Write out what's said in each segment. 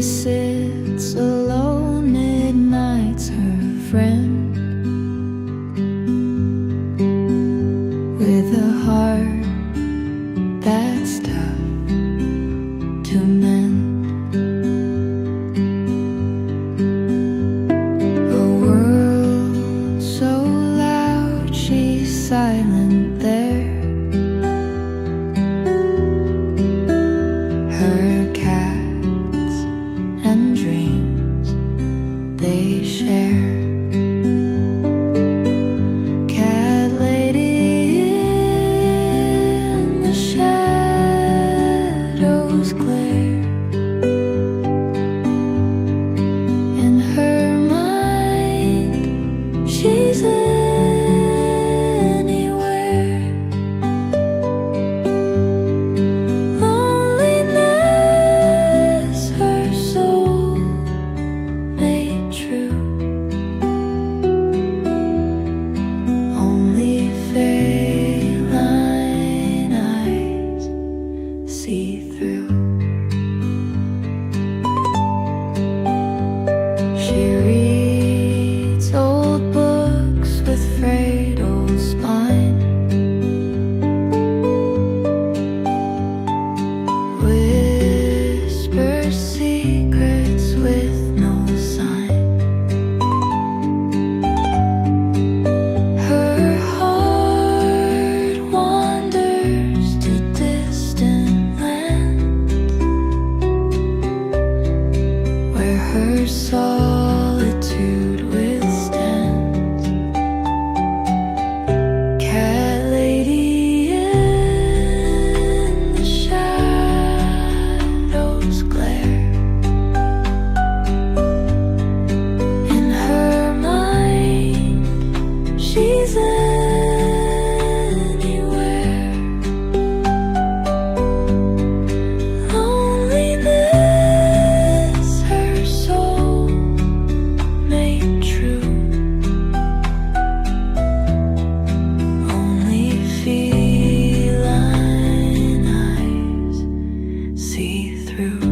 sits alone at night's her friend, with a heart that's tough to mend. A world so loud, she's silent there. Her cats and dreams they share. Cat lady in the shadows glare. In her mind she's anywhere. Loneliness her soul made true. Only feline eyes see through. She reads old books with frayed old spine, whispers secrets with no sign. Her heart wanders to distant lands, where her solitude withstands. Cat lady in the shadows glare. In her mind she's anywhere. Loneliness her soul made true. Only feline eyes see through.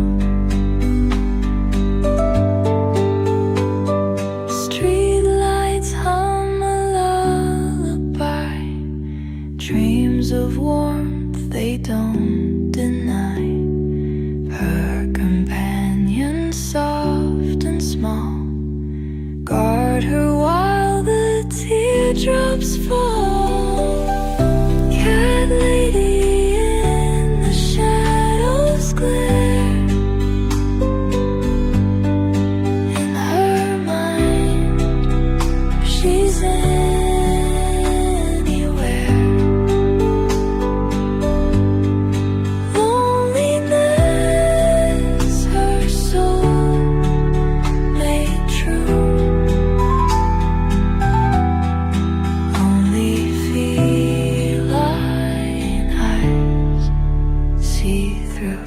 Streetlights hum a lullaby, dreams of warmth they don't deny. Her companion, soft and small, guard her while the teardrops fall. Cat lady in the shadows glare. In her mind she's anywhere. Loneliness her soul made true. Only feline eyes see through.